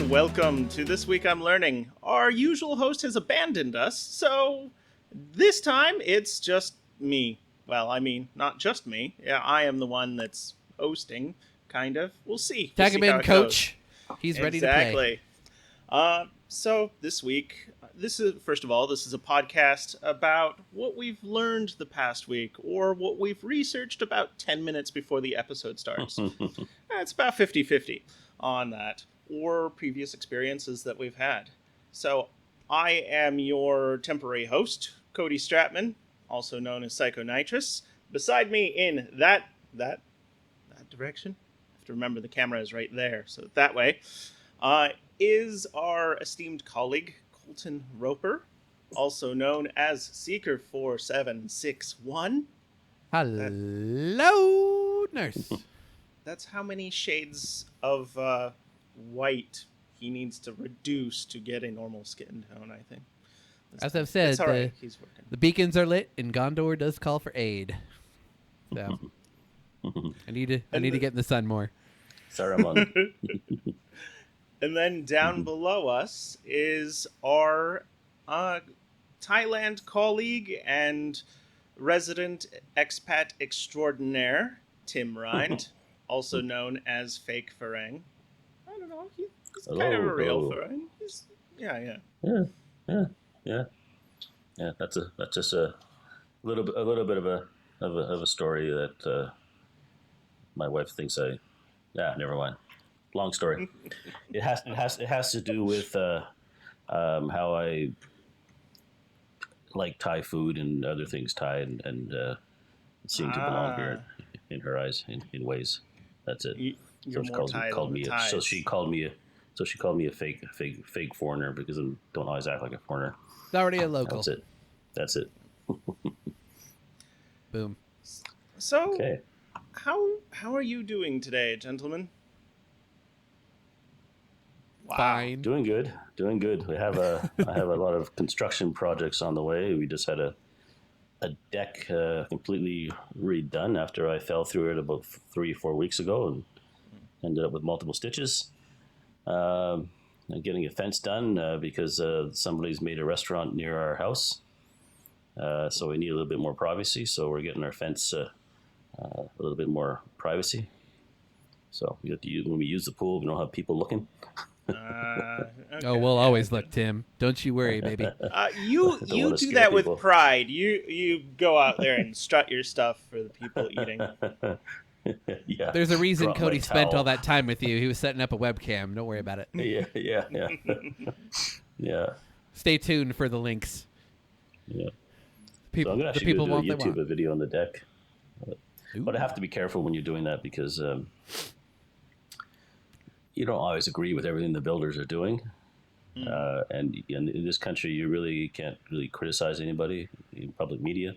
welcome to This Week I'm Learning. Our usual host has abandoned us, so this time it's just me. Well, I mean, not just me. Yeah, I am the one that's hosting, kind of. We'll see. Tag him in, coach. He's ready to play. So this week, this is a podcast about what we've learned the past week or what we've researched about 10 minutes before the episode starts. It's about 50-50 on that, or previous experiences that we've had. So I am your temporary host, Cody Stratman, also known as Psychonitrous. Beside me in that direction, I have to remember the camera is right there, so that way, is our esteemed colleague, Colton Roper, also known as Seeker4761. Hello, nurse. That's how many shades of white he needs to reduce to get a normal skin tone, I think. As I've said, right. the beacons are lit and Gondor does call for aid. So I need to get in the sun more. Saruman. And then down below us is our Thailand colleague and resident expat extraordinaire, Tim Rhind, also known as Fake Farang. I don't know, he's kind of a real Farang. Yeah. That's just a little bit of a story that my wife thinks never mind. Long story. It has to do with how I like Thai food and other things Thai and seem to belong here in her eyes in ways. That's it. You're more Thai than the Thais. So she called me a fake foreigner because I don't always act like a foreigner. It's already a local. That's it. Boom. So, okay. How are you doing today, gentlemen? Wow. Fine. Doing good. I have a lot of construction projects on the way. We just had a deck completely redone after I fell through it about 3-4 weeks ago and ended up with multiple stitches. I'm getting a fence done because somebody's made a restaurant near our house. So we need a little bit more privacy. So we're getting our fence a little bit more privacy. So we have to when we use the pool, we don't have people looking. Okay. Oh, we'll always look, Tim. Don't you worry, baby. You do that people with pride. You go out there and strut your stuff for the people eating. Yeah. There's a reason Cody spent all that time with you. He was setting up a webcam. Don't worry about it. Yeah. Stay tuned for the links. Yeah. People, so I'm gonna actually do a YouTube video on the deck, but I have to be careful when you're doing that because you don't always agree with everything the builders are doing, and in this country you really can't criticize anybody in public media.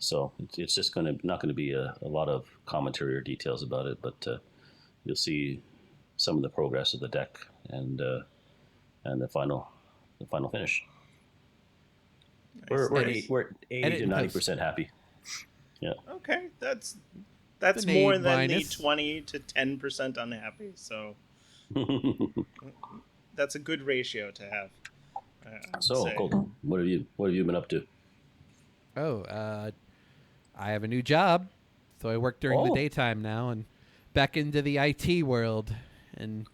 So it's just not going to be a lot of commentary or details about it, but you'll see some of the progress of the deck and the final finish. Nice. We're 80 to 90% happy. Yeah. Okay, that's more than the 20 to 10% unhappy. So that's a good ratio to have. So, Colton, what have you been up to? I have a new job, so I work during the daytime now and back into the IT world and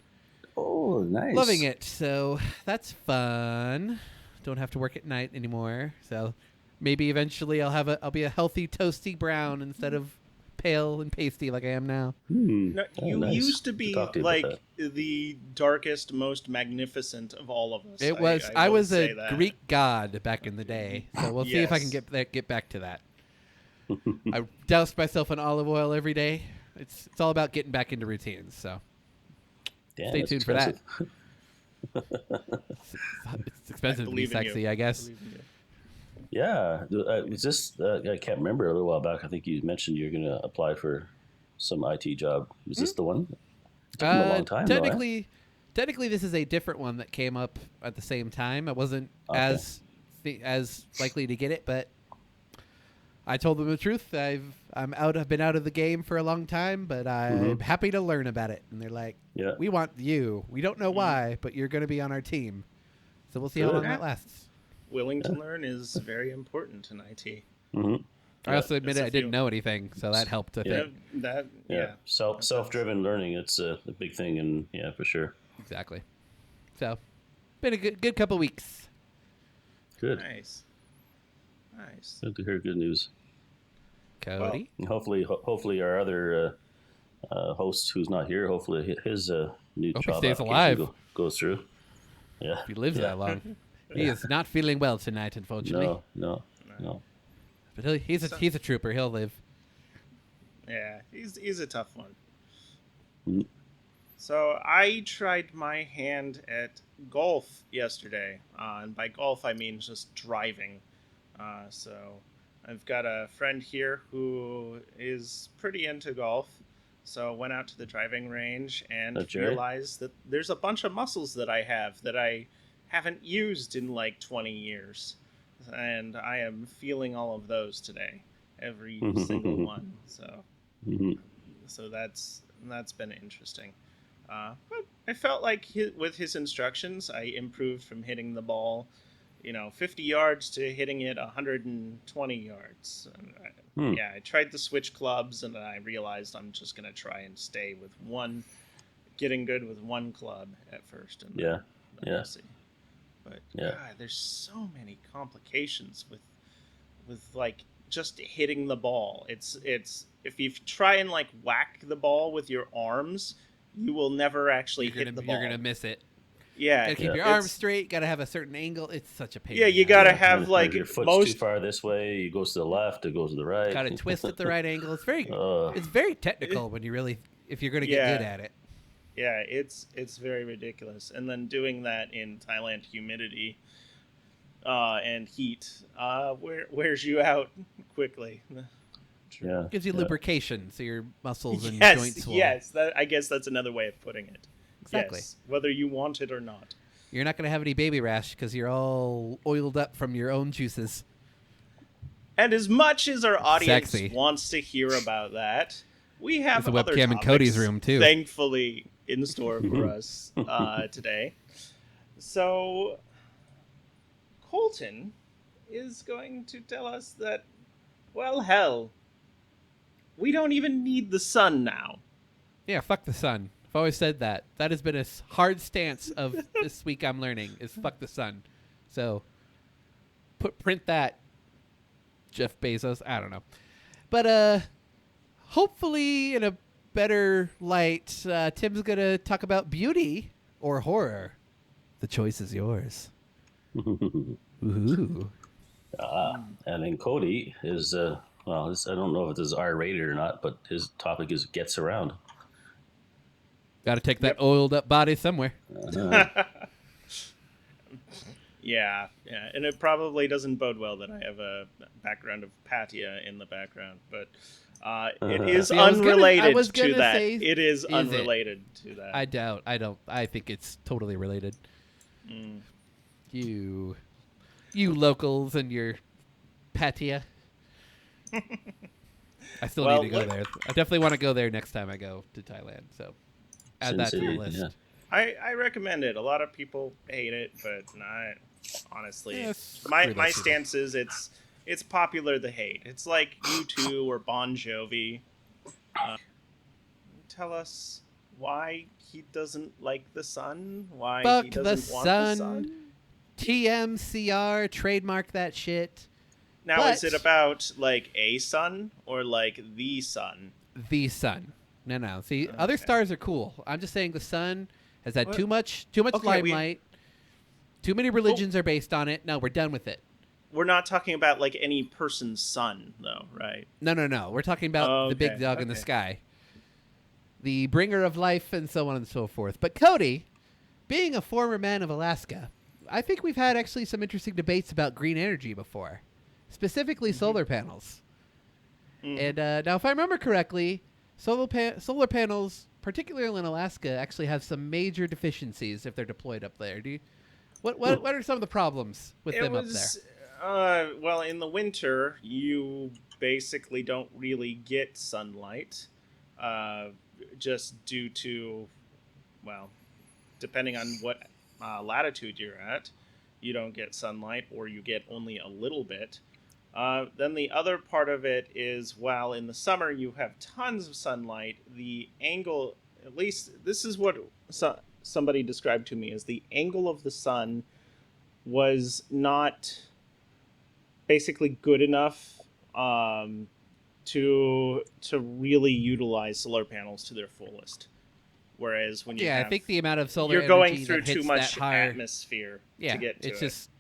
nice, loving it. So that's fun. Don't have to work at night anymore. So maybe eventually I'll be a healthy toasty brown instead of pale and pasty like I am now. No, you nice. used to be like the darkest, most magnificent of all of us. It was. I was a Greek god back in the day, so we'll see if I can get back to that. I doused myself in olive oil every day. It's all about getting back into routines. So stay tuned for that. It's expensive to be sexy, I guess. Yeah, was this? I can't remember. A little while back, I think you mentioned you're going to apply for some IT job. Was this the one? It took a long time. Technically, this is a different one that came up at the same time. I wasn't as likely to get it, but I told them the truth. I've been out of the game for a long time, but I'm happy to learn about it. And they're like, we want you. We don't know why, but you're going to be on our team. So we'll see how long that lasts. Willing to learn is very important in IT. Mm-hmm. I also admitted I didn't know anything, so that helped. I think. Self-driven learning, it's a big thing, and for sure. Exactly. So, been a good couple weeks. Good. Nice. Good to hear good news. Cody? Well, hopefully our other host who's not here, hopefully his new Hope job he stays alive. goes through. Yeah. If he lives that long. He is not feeling well tonight, unfortunately. No. But he's a trooper. He'll live. Yeah, he's a tough one. Mm-hmm. So I tried my hand at golf yesterday. And by golf, I mean just driving. So I've got a friend here who is pretty into golf. So I went out to the driving range and realized that there's a bunch of muscles that I have that I haven't used in like 20 years. And I am feeling all of those today. Every single one. So that's been interesting. But I felt like with his instructions, I improved from hitting the ball, 50 yards to hitting it 120 yards. And I tried the switch clubs, and I realized I'm just going to try and stay with getting good with one club at first. And then we'll see. But God, there's so many complications with like just hitting the ball. It's if you try and like whack the ball with your arms, you will never actually hit the ball. You're gonna miss it. Yeah, gotta keep your arms straight. Gotta have a certain angle. It's such a pain. Yeah, you gotta have like your foot's too far this way. It goes to the left. It goes to the right. Gotta twist at the right angle. It's very technical when if you're gonna get good at it. Yeah, it's very ridiculous. And then doing that in Thailand, humidity and heat wears you out quickly. Yeah, gives you lubrication, so your muscles and yes, joints will... Yes, I guess that's another way of putting it. Exactly. Yes, whether you want it or not. You're not going to have any baby rash because you're all oiled up from your own juices. And as much as our audience wants to hear about that, we have There's a other webcam in Cody's room, too. Thankfully, in store for us today. So, Colton is going to tell us that, well, hell, we don't even need the sun now. Yeah, fuck the sun. I've always said that. That has been a hard stance of this week I'm learning, is fuck the sun. So, print that, Jeff Bezos. I don't know. But, hopefully in a better light, Tim's going to talk about beauty or horror. The choice is yours. Ooh. And then Cody is, I don't know if this is R-rated or not, but his topic is gets around. Got to take that oiled up body somewhere. Yeah, and it probably doesn't bode well that I have a background of Patia in the background, but it is unrelated to that. It is unrelated to that. I doubt. I don't. I think it's totally related. You locals and your Patia. I still need to go there. I definitely want to go there next time I go to Thailand. So add that to the list. Yeah. I recommend it. A lot of people hate it, but honestly, my stance is it's popular to hate. It's like U2 or Bon Jovi. Tell us why he doesn't like the sun. Why Fuck he doesn't want the sun. TMCR, trademark that shit. Now, is it about like a sun or like the sun? The sun. No. See, other stars are cool. I'm just saying the sun has had too much limelight. Too many religions are based on it. No, we're done with it. We're not talking about like any person's sun, though, right? No. We're talking about the big dog in the sky. The bringer of life and so on and so forth. But Cody, being a former man of Alaska, I think we've had actually some interesting debates about green energy before. Specifically solar panels. And now, if I remember correctly, solar panels, particularly in Alaska, actually have some major deficiencies if they're deployed up there. What are some of the problems with them up there? Well, in the winter, you basically don't really get sunlight, uh, just due to, well, depending on what latitude you're at, you don't get sunlight or you get only a little bit. Then the other part of it is, while in the summer you have tons of sunlight, the angle, at least this is what somebody described to me, as the angle of the sun was not basically good enough to really utilize solar panels to their fullest. Whereas when you I think the amount of solar you're going energy through that hits too much that higher, atmosphere to get to it's it. just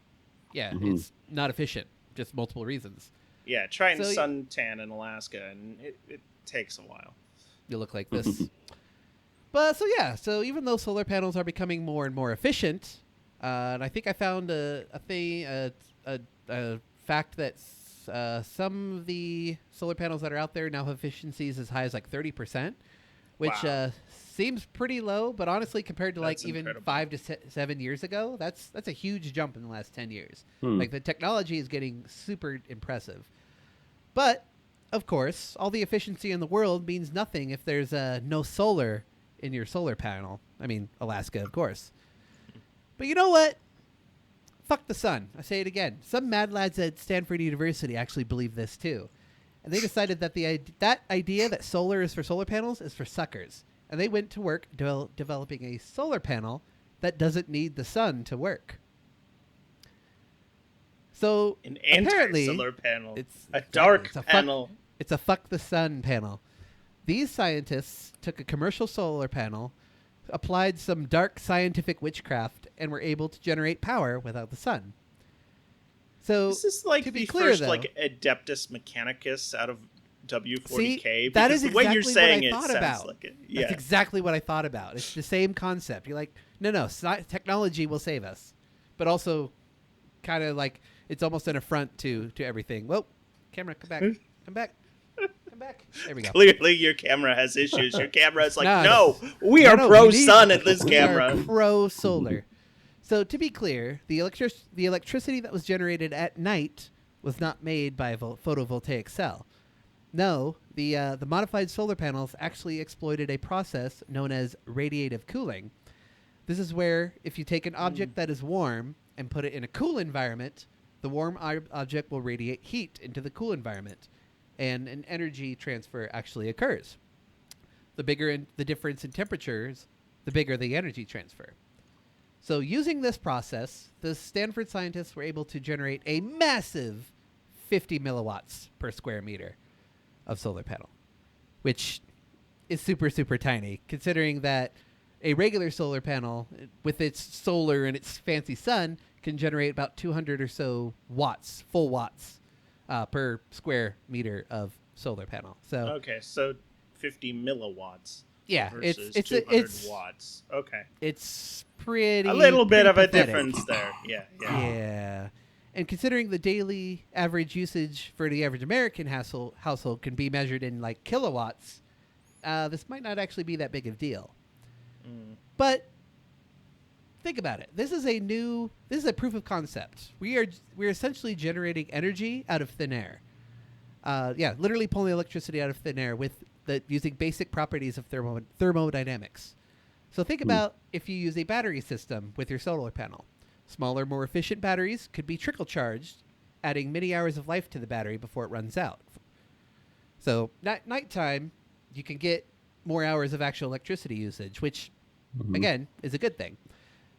it's not efficient. Just multiple reasons. Yeah, try and suntan in Alaska, and it takes a while. You look like this. But so even though solar panels are becoming more and more efficient, and I think I found a fact that some of the solar panels that are out there now have efficiencies as high as like 30%, which seems pretty low. But honestly, compared to That's even incredible. 5 to 7 years ago, that's a huge jump in the last 10 years. Like the technology is getting super impressive. But of course, all the efficiency in the world means nothing if there's no solar in your solar panel. I mean, Alaska, of course. But you know what? Fuck the sun. I say it again. Some mad lads at Stanford University actually believe this too. And they decided that that idea that solar is for solar panels is for suckers. And they went to work developing a solar panel that doesn't need the sun to work. So An apparently, anti-solar panel. it's a dark it's a panel. It's a fuck the sun panel. These scientists took a commercial solar panel, applied some dark scientific witchcraft, and were able to generate power without the sun. So This is like to be the clear, first though, like Adeptus Mechanicus out of W40K. See, that is because the way exactly you're saying what I it thought sounds about. like it. That's exactly what I thought about. It's the same concept. You're like, no, technology will save us, but also kind of like it's almost an affront to everything. Whoa, camera, come back, come back. Come back. There we go. Clearly, your camera has issues. Your camera is like, No, we are pro-sun at this camera. We are pro-solar. So to be clear, the electricity that was generated at night was not made by a photovoltaic cell. No, the modified solar panels actually exploited a process known as radiative cooling. This is where if you take an object that is warm and put it in a cool environment, the warm object will radiate heat into the cool environment, and an energy transfer actually occurs. The bigger the difference in temperatures, the bigger the energy transfer. So using this process, the Stanford scientists were able to generate a massive 50 milliwatts per square meter of solar panel, which is super, super tiny, considering that a regular solar panel with its solar and its fancy sun can generate about 200 or so watts, full watts, per square meter of solar panel. So Okay, so 50 milliwatts. yeah, Versus it's 200 watts. Okay, it's pretty a little bit of a pathetic. difference there. Yeah. And considering the daily average usage for the average American household can be measured in like kilowatts, this might not actually be that big of a deal. But think about it. This is a proof of concept. We're essentially generating energy out of thin air. Literally pulling electricity out of thin air using basic properties of thermodynamics. So think about if you use a battery system with your solar panel. Smaller, more efficient batteries could be trickle charged, adding many hours of life to the battery before it runs out. So nighttime, you can get more hours of actual electricity usage, which, again, is a good thing.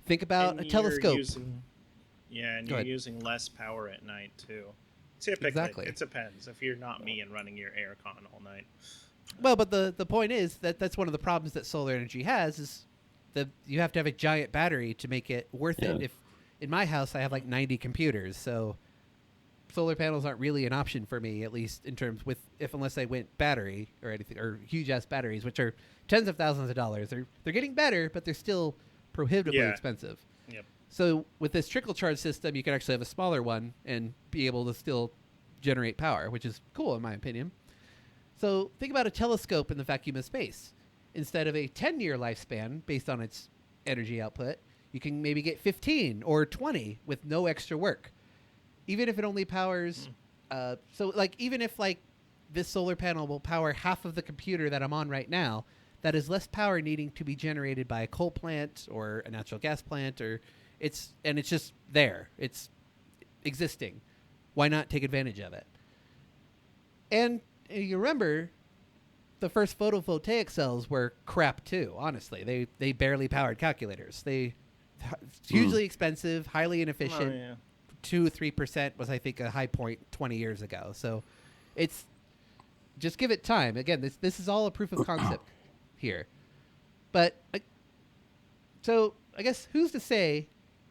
Think about a telescope. You're using less power at night, too. Typically, Exactly. It depends. If you're not me and running your aircon all night. Well, but the point is that's one of the problems that solar energy has is that you have to have a giant battery to make it worth it. If in my house I have like 90 computers, so solar panels aren't really an option for me, at least in terms unless I went battery or anything, or huge ass batteries, which are tens of thousands of dollars. They're getting better, but they're still prohibitively expensive. Yep. So with this trickle charge system, you can actually have a smaller one and be able to still generate power, which is cool in my opinion. So think about a telescope in the vacuum of space. Instead of a 10-year lifespan based on its energy output, you can maybe get 15 or 20 with no extra work. even if it only powers, so like even if like this solar panel will power half of the computer that I'm on right now, that is less power needing to be generated by a coal plant or a natural gas plant, or it's just there. It's existing. Why not take advantage of it? And you remember, the first photovoltaic cells were crap too. Honestly, they barely powered calculators. It's hugely expensive, highly inefficient. Oh, yeah. 2-3% was, I think, a high point 20 years ago. So, it's just give it time. Again, this is all a proof of concept here. But so I guess who's to say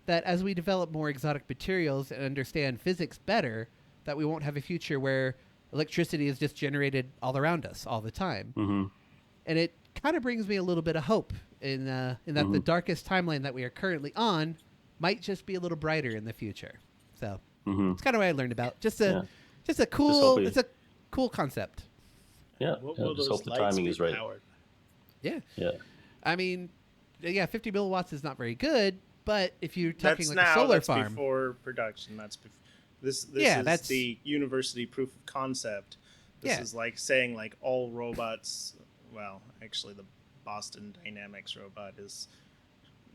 that as we develop more exotic materials and understand physics better, that we won't have a future where electricity is just generated all around us all the time. Mm-hmm. And it kind of brings me a little bit of hope in that the darkest timeline that we are currently on might just be a little brighter in the future. So it's kind of what I learned about. Just a cool, it's a cool concept. Yeah, just hope the timing is right. Powered? Yeah. Yeah. I mean, 50 milliwatts is not very good, but if you're talking That's like a solar that's farm, before production. This that's is the university proof of concept. This is like saying like all robots. Well, actually, the Boston Dynamics robot is.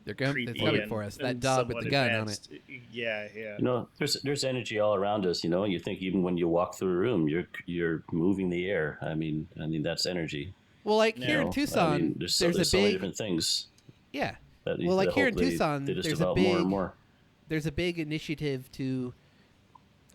They're coming for us. That dog with the gun advanced. on it. Yeah. You know, there's energy all around us. You know, you think even when you walk through a room, you're moving the air. I mean that's energy. Well, like here in Tucson, there's so many different things. Yeah. Well, like here in Tucson, there's a big more and more. There's a big initiative to.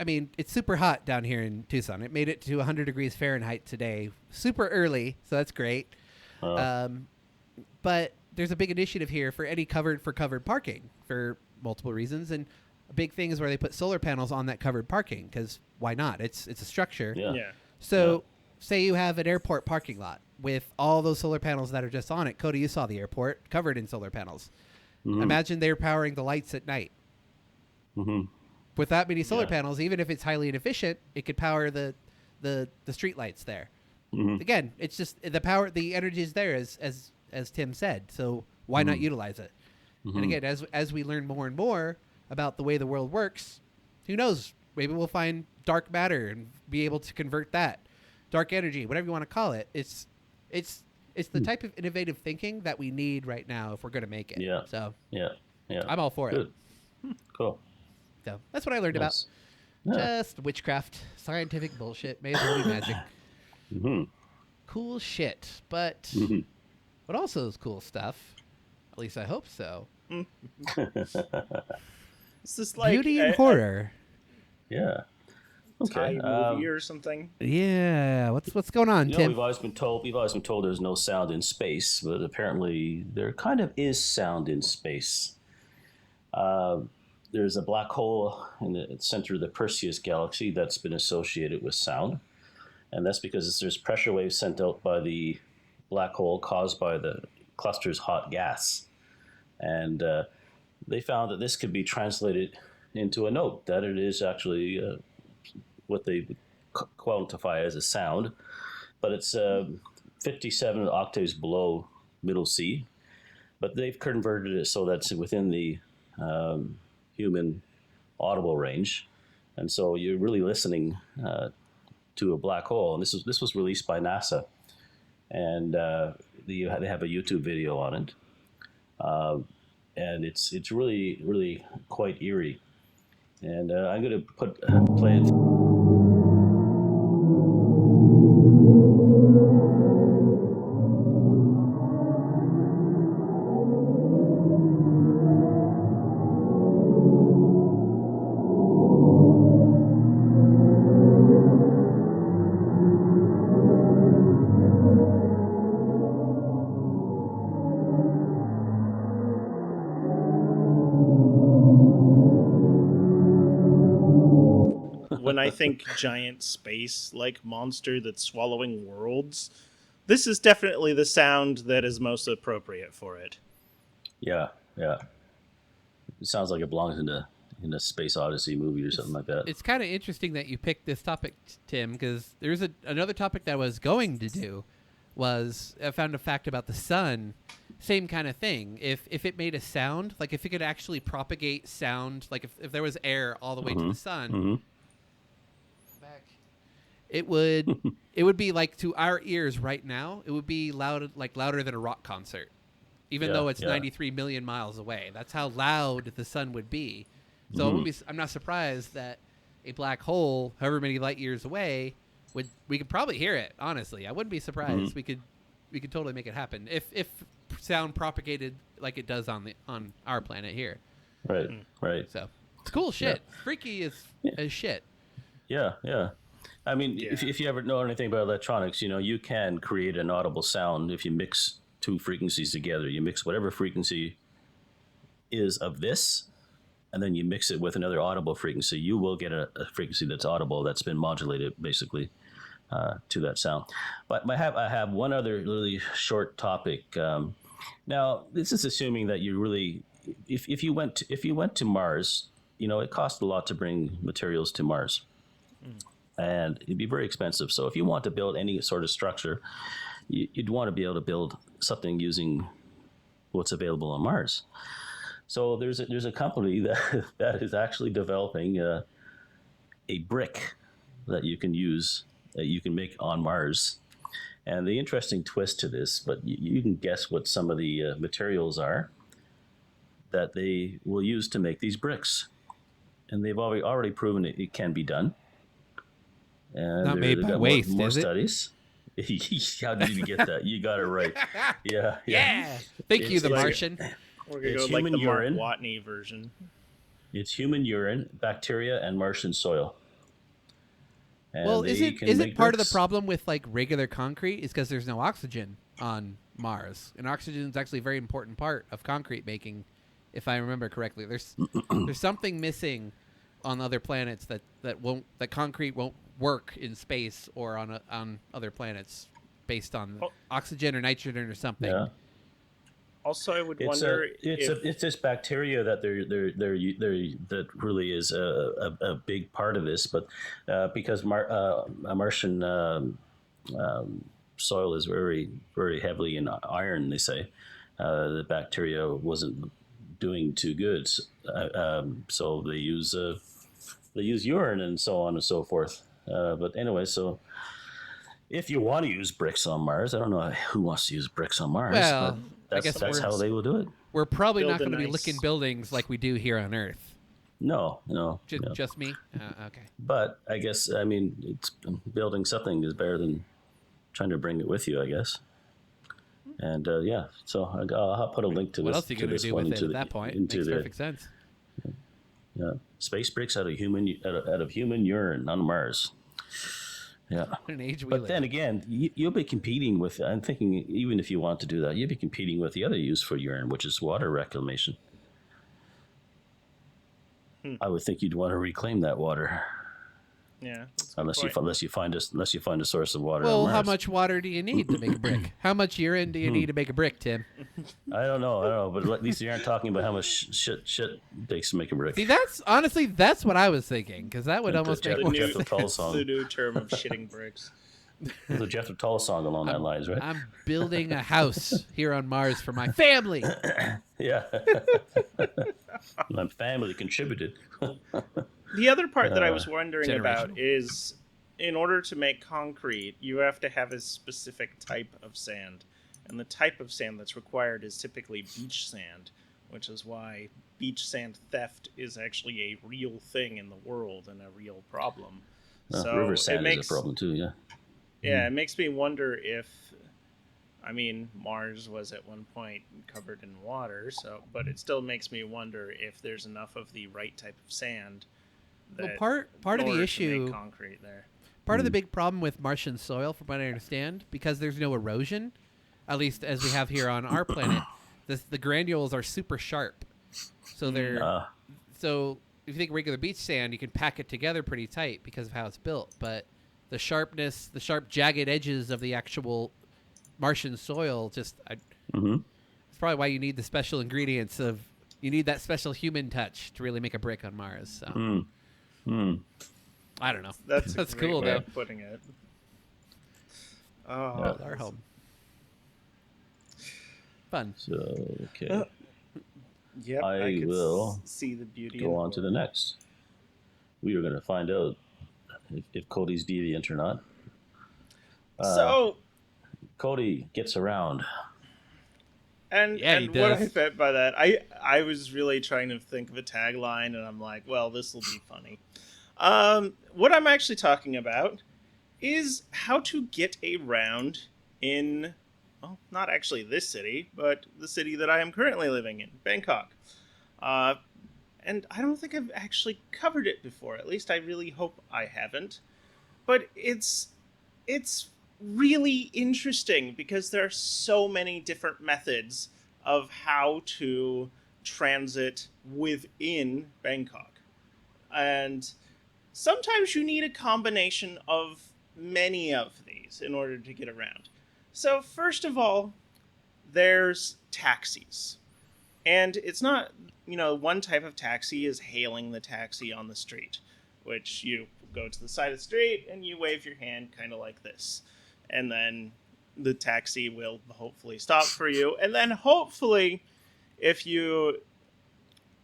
I mean, it's super hot down here in Tucson. It made it to 100 degrees Fahrenheit today, super early, so that's great. But there's a big initiative here for any covered parking for multiple reasons, and a big thing is where they put solar panels on that covered parking, because why not? It's a structure. Yeah. So say you have an airport parking lot with all those solar panels that are just on it. Cody, you saw the airport covered in solar panels. Mm-hmm. Imagine they're powering the lights at night. Mm-hmm. With that many solar panels, even if it's highly inefficient, it could power the street lights there. Mm-hmm. Again, it's just the energy is there as Tim said. So why not utilize it? Mm-hmm. And again, as we learn more and more about the way the world works, who knows? Maybe we'll find dark matter and be able to convert that, dark energy, whatever you want to call it. It's the type of innovative thinking that we need right now if we're going to make it. Yeah. So yeah. I'm all for it. Cool. So that's what I learned about. Yeah. Just witchcraft, scientific bullshit, may as well be magic. Mm-hmm. Cool shit. But what also is cool stuff, at least I hope so. It's just like beauty and horror. Yeah. Okay. Movie or something. Yeah. What's going on, Tim? We've always been told there's no sound in space, but apparently there kind of is sound in space. There's a black hole in the center of the Perseus galaxy that's been associated with sound. And that's because there's pressure waves sent out by the black hole caused by the cluster's hot gas. And they found that this could be translated into a note, that it is actually what they quantify as a sound. But it's 57 octaves below middle C. But they've converted it so that's within the human audible range, and so you're really listening to a black hole. And this was released by NASA, and they have a YouTube video on it, and it's really quite eerie. And I'm going to play it. When I think giant space-like monster that's swallowing worlds, this is definitely the sound that is most appropriate for it. Yeah. It sounds like it belongs in a Space Odyssey movie or something like that. It's kind of interesting that you picked this topic, Tim, because there's another topic that I was going to do. I found a fact about the sun same kind of thing. If it made a sound, like if it could actually propagate sound, like if there was air all the way to the sun, back, it would be like to our ears right now. It would be louder than a rock concert, even though it's 93 million miles away. That's how loud the sun would be. So I'm not surprised that a black hole, however many light years away, we could probably hear it. Honestly, I wouldn't be surprised. We could totally make it happen if sound propagated like it does on our planet here. Right. So it's cool shit. Freaky as shit. Yeah. I mean, if you ever know anything about electronics, you can create an audible sound if you mix two frequencies together. You mix whatever frequency is of this, and then you mix it with another audible frequency. You will get a frequency that's audible, that's been modulated, basically, to that sound. But I have one other really short topic. Now, this is assuming that you really, if you went to Mars, it costs a lot to bring materials to Mars, and it'd be very expensive. So if you want to build any sort of structure, you'd want to be able to build something using what's available on Mars. So there's a company that is actually developing a brick that you can use, that you can make on Mars. And the interesting twist to this, but you can guess what some of the materials are that they will use to make these bricks. And they've already proven it can be done. And not made by waste, more is studies. How did you get that? You got it right. Yeah. Thank you, the Martian. We're going to go like the urine. Mark Watney version. It's human urine, bacteria, and Martian soil. And well, is it part of the problem with like regular concrete? Is because there's no oxygen on Mars, and oxygen is actually a very important part of concrete making, if I remember correctly. There's something missing on other planets that concrete won't work in space or on other planets based on oxygen or nitrogen or something. Yeah. Also, I would wonder it's this bacteria that that really is a big part of this, but because Martian soil is very, very heavily in iron, they say the bacteria wasn't doing too good, so they use urine and so on and so forth. But anyway, so if you want to use bricks on Mars, I don't know who wants to use bricks on Mars. Well, but that's how they will do it. We're probably not going to be licking buildings like we do here on Earth. No. Just me? Okay. But I guess, it's building something is better than trying to bring it with you, I guess. And so I'll put a link to what this. else are you going to do with it at that point? Makes perfect sense. Yeah, space bricks out of human urine on Mars. Yeah, an age we but live. Then again, you'll be competing with. I'm thinking, even if you want to do that, you'll be competing with the other use for urine, which is water reclamation. I would think you'd want to reclaim that water. Yeah, unless you find a source of water. Well, on Mars. how much water do you need to make a brick? How much urine do you need to make a brick, Tim? I don't know, but at least you aren't talking about how much shit it takes to make a brick. See, that's what I was thinking, because that would almost make more sense. The new term of shitting bricks. There's a Jeff Tull song along that lines, right? I'm building a house here on Mars for my family. Yeah, my family contributed. The other part that I was wondering about is, in order to make concrete, you have to have a specific type of sand. And the type of sand that's required is typically beach sand, which is why beach sand theft is actually a real thing in the world and a real problem. So river sand is a problem too, yeah. Yeah, it makes me wonder if, Mars was at one point covered in water, but it still makes me wonder if there's enough of the right type of sand. Well, part of the issue, concrete there. Part of the big problem with Martian soil, from what I understand, because there's no erosion, at least as we have here on our planet, the granules are super sharp. So so if you think regular beach sand, you can pack it together pretty tight because of how it's built. But the sharp, jagged edges of the actual Martian soil, it's probably why you need the special ingredients you need that special human touch to really make a brick on Mars. So. I don't know. That's cool way though. Of putting it. Our home. fun. So, okay. Yep, I could will see the beauty. go on to the next. We are going to find out if Cody's deviant or not. So, Cody gets around. And Yeah, he what I does. meant by that, I was really trying to think of a tagline, and I'm like, well, this will be funny. What I'm actually talking about is how to get around in, well, not actually this city, but the city that I am currently living in, Bangkok. Uh, and I don't think I've actually covered it before. At least I really hope I haven't. But it's really interesting because there are so many different methods of how to transit within Bangkok. And sometimes you need a combination of many of these in order to get around. So, first of all, there's taxis. And it's not, one type of taxi is hailing the taxi on the street, which you go to the side of the street and you wave your hand kind of like this. And then the taxi will hopefully stop for you. And then hopefully, if you,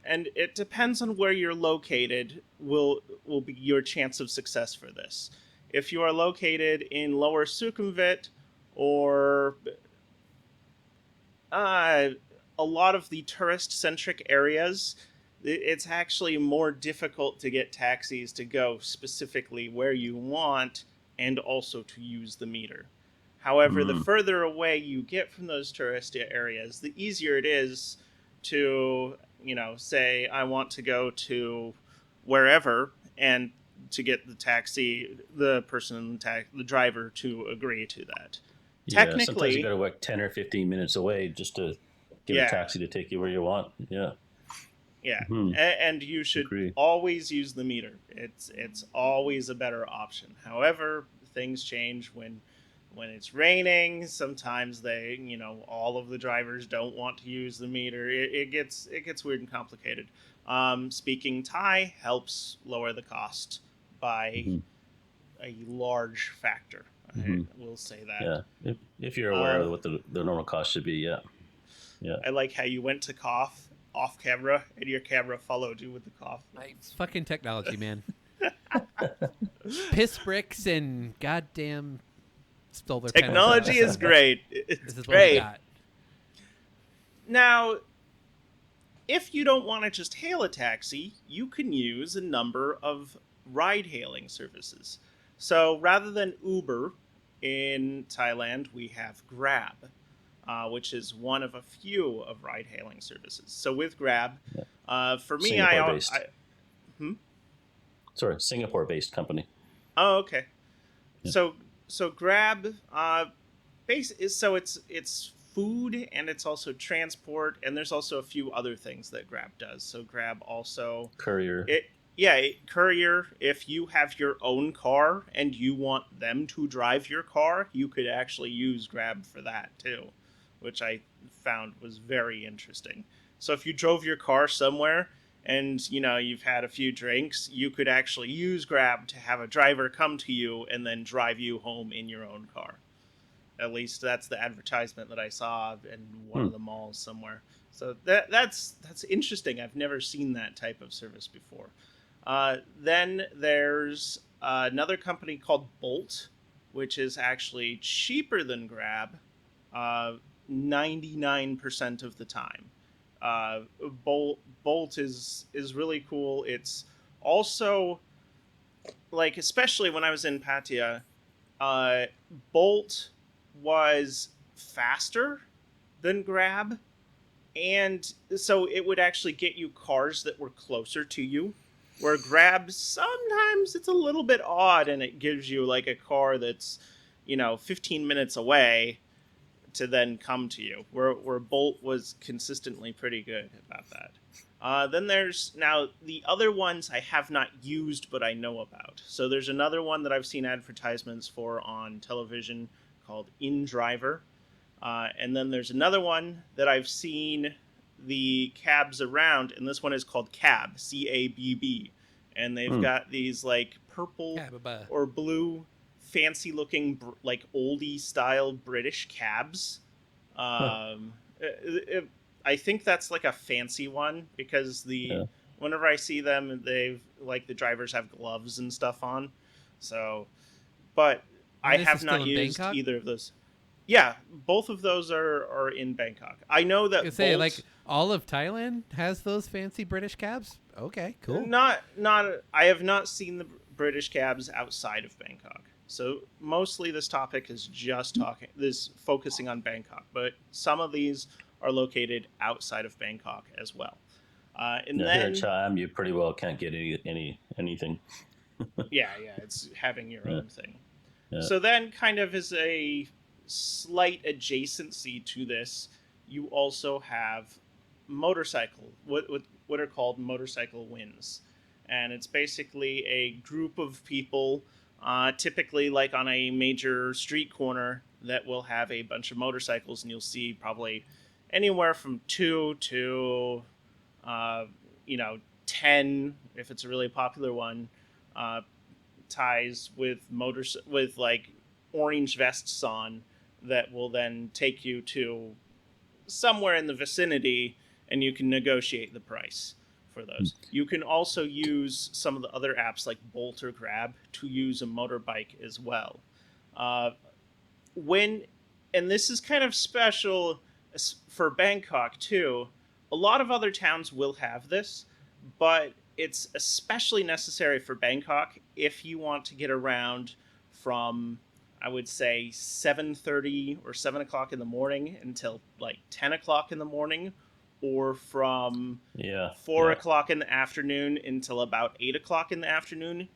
and it depends on where you're located, will be your chance of success for this. If you are located in Lower Sukhumvit or a lot of the tourist-centric areas, it's actually more difficult to get taxis to go specifically where you want and also to use the meter. However, the further away you get from those tourist areas, the easier it is to, say I want to go to wherever and to get the taxi, the person, the driver to agree to that. Yeah, Technically, sometimes you got to work 10 or 15 minutes away just to get a taxi to take you where you want. Yeah. Yeah, and you should always use the meter. It's always a better option. However, things change when it's raining. Sometimes they, all of the drivers don't want to use the meter. It gets weird and complicated. Speaking Thai helps lower the cost by a large factor. I will say that. Yeah, if you're aware of what the normal cost should be, yeah. I like how you went to cough off camera and your camera followed you with the cough. It's fucking technology, man. Piss bricks and goddamn stole their technology is great. It's this is great. What we got. Now, if you don't want to just hail a taxi, you can use a number of ride-hailing services. So rather than Uber in Thailand, we have Grab, which is one of a few of ride-hailing services. So with Grab, for me, Singapore-based company. Oh, okay. Yeah. So Grab, it's food and it's also transport, and there's also a few other things that Grab does. So Grab also courier. Courier. If you have your own car and you want them to drive your car, you could actually use Grab for that too, which I found was very interesting. So if you drove your car somewhere and, you've had a few drinks, you could actually use Grab to have a driver come to you and then drive you home in your own car. At least that's the advertisement that I saw in one of the malls somewhere. So that's interesting. I've never seen that type of service before. Then there's another company called Bolt, which is actually cheaper than Grab 99% of the time. Bolt is really cool. It's also, like, especially when I was in Pattaya, Bolt was faster than Grab, and so it would actually get you cars that were closer to you, where Grab, sometimes it's a little bit odd and it gives you like a car that's 15 minutes away to then come to you, where Bolt was consistently pretty good about that. Then there's now the other ones I have not used but I know about. So there's another one that I've seen advertisements for on television called InDriver. And then there's another one that I've seen the cabs around, and this one is called Cab, C-A-B-B. And they've got these like purple or blue fancy looking like oldie style British cabs. I think that's like a fancy one because whenever I see them, they've like the drivers have gloves and stuff on. So, but I And this is have still not in used Bangkok? either of those. Yeah, both of those are in Bangkok. I know that I say, like, all of Thailand has those fancy British cabs? Okay, cool. Not I have not seen the British cabs outside of Bangkok. So mostly this topic is just focusing on Bangkok, but some of these are located outside of Bangkok as well. And Here in then Cham, you pretty well can't get anything. yeah, it's having your Yeah. own thing. Yeah. So then, kind of as a slight adjacency to this, you also have what are called motorcycle wins, and it's basically a group of people, typically like on a major street corner, that will have a bunch of motorcycles, and you'll see probably anywhere from 2 to uh, 10 if it's a really popular one. Ties with like orange vests on that will then take you to somewhere in the vicinity, and you can negotiate the price for those. You can also use some of the other apps like Bolt or Grab to use a motorbike as well. When and this is kind of special for Bangkok too. A lot of other towns will have this, but it's especially necessary for Bangkok if you want to get around from, I would say, 7:30 or 7 o'clock in the morning until like 10 o'clock in the morning, or from 4 o'clock in the afternoon until about 8 o'clock in the afternoon,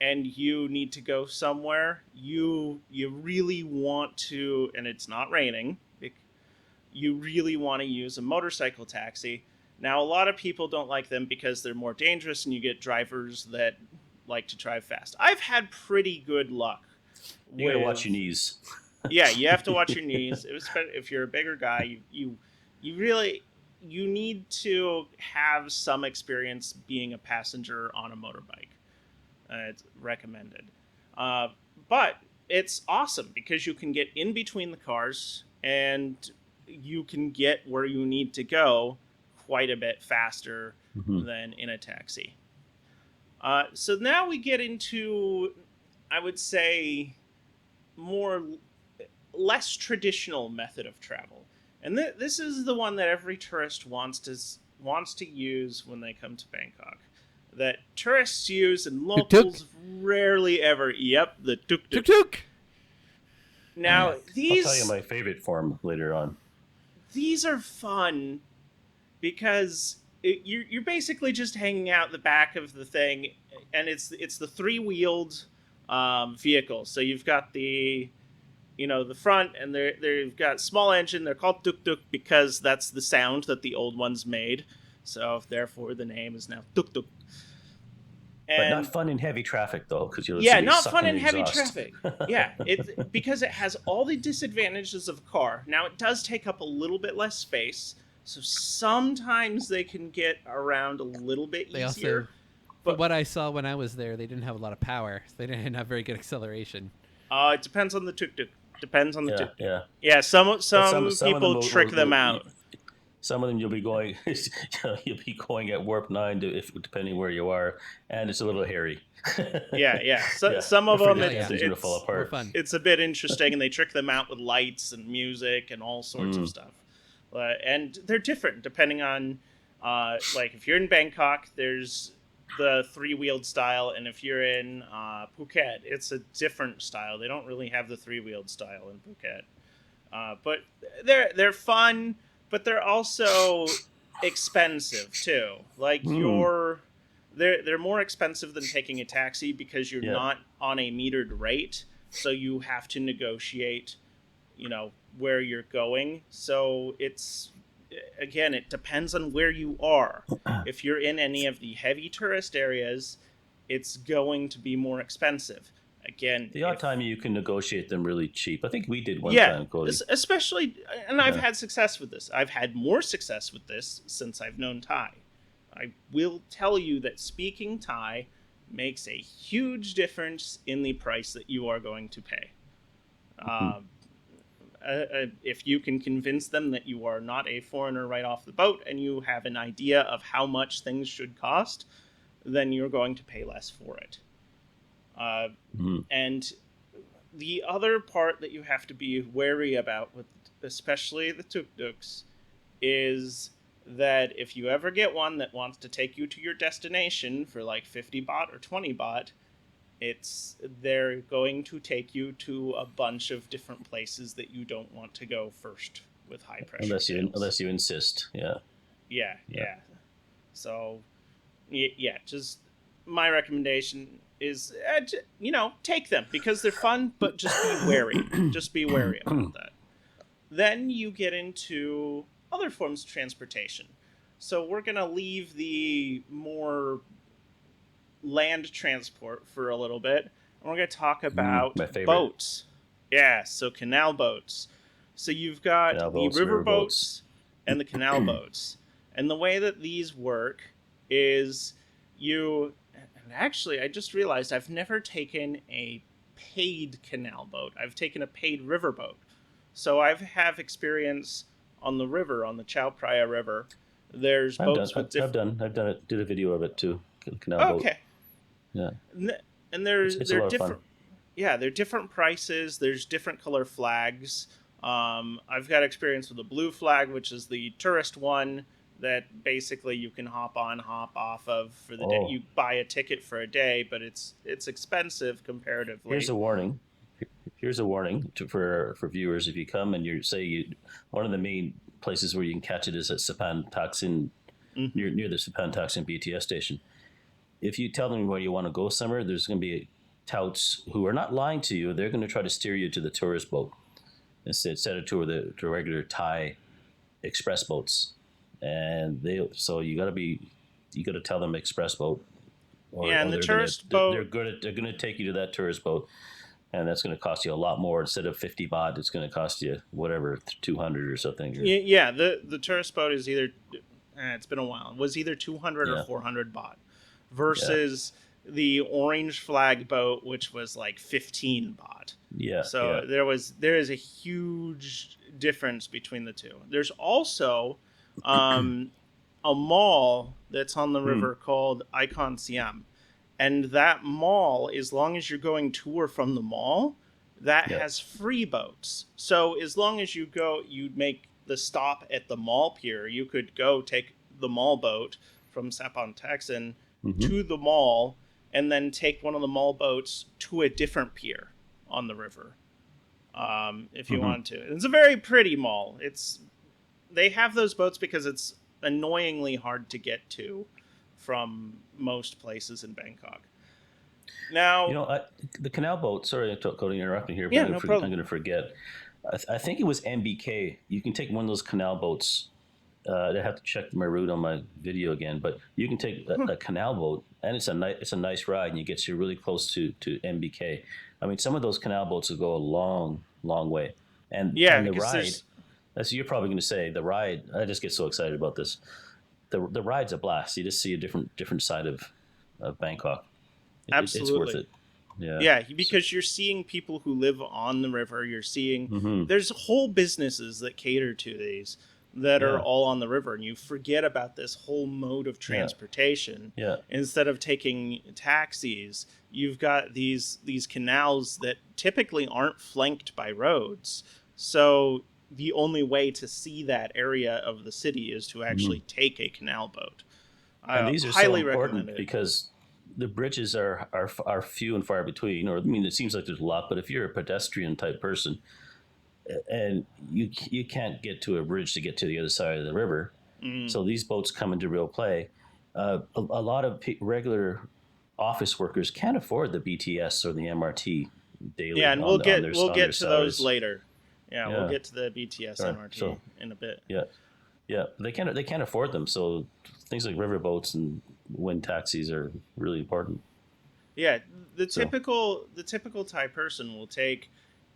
and you need to go somewhere. You really want to, and it's not raining, you really want to use a motorcycle taxi. Now, a lot of people don't like them because they're more dangerous and you get drivers that like to drive fast. I've had pretty good luck. You gotta watch your knees. Yeah, you have to watch your knees. If you're a bigger guy, you need to have some experience being a passenger on a motorbike. It's recommended. But it's awesome because you can get in between the cars and you can get where you need to go quite a bit faster than in a taxi. So now we get into, I would say, less traditional method of travel, and this is the one that every tourist wants to use when they come to Bangkok. That tourists use and locals rarely ever. Yep, the tuk tuk. Tuk. Now these, I'll tell you my favorite form later on. These are fun because you're basically just hanging out the back of the thing, and it's the three-wheeled vehicle. So you've got the front, and they've got small engine. They're called tuk-tuk because that's the sound that the old ones made. So therefore, the name is now tuk-tuk. But not fun in heavy traffic, though, because you'll not fun in heavy traffic. Yeah, because it has all the disadvantages of a car. Now, it does take up a little bit less space, so sometimes they can get around a little bit easier. But what I saw when I was there, they didn't have a lot of power. So they didn't have very good acceleration. It depends on the tuk-tuk. Depends on the tuk-tuk. Yeah. Yeah, some people trick them out. Some of them you'll be going at warp 9 depending where you are, and it's a little hairy. Yeah. Some of them it's going to fall apart. It's a bit interesting, and they trick them out with lights and music and all sorts of stuff. And they're different depending on, like if you're in Bangkok, there's the three-wheeled style, and if you're in Phuket, it's a different style. They don't really have the three-wheeled style in Phuket, but they're fun. But they're also expensive too. Like they're more expensive than taking a taxi because you're not on a metered rate, so you have to negotiate, where you're going. So it depends on where you are. If you're in any of the heavy tourist areas, it's going to be more expensive. Again, the odd time you can negotiate them really cheap. I think we did one time, Cody. Especially, and I've had success with this. I've had more success with this since I've known Thai. I will tell you that speaking Thai makes a huge difference in the price that you are going to pay. if you can convince them that you are not a foreigner right off the boat and you have an idea of how much things should cost, then you're going to pay less for it. And the other part that you have to be wary about, with especially the tuk-tuks, is that if you ever get one that wants to take you to your destination for like 50 baht or 20 baht, they're going to take you to a bunch of different places that you don't want to go first with high pressure. Unless you insist. Yeah. So, just my recommendation is, take them because they're fun, but just be wary. Just be wary about that. Then you get into other forms of transportation. So we're going to leave the more land transport for a little bit, and we're going to talk about boats. Yeah, so canal boats. So you've got the river boats and the canal boats. And the way that these work is and actually I just realized I've never taken a paid canal boat. I've taken a paid river boat. So I have experience on the river, on the Chao Phraya River. There's boats with different... I've done it. Did a video of it too. Canal boat. Okay. Yeah. And they're different. Fun. Yeah, they're different prices. There's different color flags. I've got experience with the blue flag, which is the tourist one that basically you can hop on, hop off of for the day. You buy a ticket for a day, but it's expensive comparatively. Here's a warning. For viewers: if you come and one of the main places where you can catch it is at Sapan Taksin, near the Sapan Taksin BTS station. If you tell them where you want to go somewhere, there's going to be touts who are not lying to you. They're going to try to steer you to the tourist boat instead of to regular Thai express boats, and you got to tell them express boat. And the tourist boat, they're going to take you to that tourist boat. And that's going to cost you a lot more. Instead of 50 baht, it's going to cost you whatever, 200 or something. Yeah, the tourist boat is either, it's been a while, it was either 200 or 400 baht versus the orange flag boat, which was like 15 baht. Yeah. So there is a huge difference between the two. There's also a mall that's on the river called Icon Siam. And that mall, as long as you're going to or from the mall, that has free boats. So as long as you make the stop at the mall pier, you could go take the mall boat from Sapan Taksin to the mall and then take one of the mall boats to a different pier on the river if you want to. It's a very pretty mall. They have those boats because it's annoyingly hard to get to from most places in Bangkok. Now, the canal boat. Sorry, Cody, interrupting here. But no problem. I'm going to forget. I think it was MBK. You can take one of those canal boats. I have to check my route on my video again, but you can take a canal boat, and it's a nice ride, and it gets you really close to MBK. I mean, some of those canal boats will go a long, long way, and the ride. As you're probably going to say, the ride. I just get so excited about this. The ride's a blast. You just see a different side of Bangkok. Absolutely. It's worth it. Yeah, because you're seeing people who live on the river. You're seeing there's whole businesses that cater to these that are all on the river, and you forget about this whole mode of transportation. Yeah. Instead of taking taxis, you've got these canals that typically aren't flanked by roads. So the only way to see that area of the city is to actually take a canal boat. And these are highly so important recommended because the bridges are few and far between. Or I mean, it seems like there's a lot, but if you're a pedestrian type person and you can't get to a bridge to get to the other side of the river, so these boats come into real play. A lot of regular office workers can't afford the BTS or the MRT daily. Yeah, and we'll get to those later. Yeah, we'll get to the BTS MRT in a bit. Yeah, they can't afford them. So things like river boats and wind taxis are really important. Yeah, the typical Thai person will take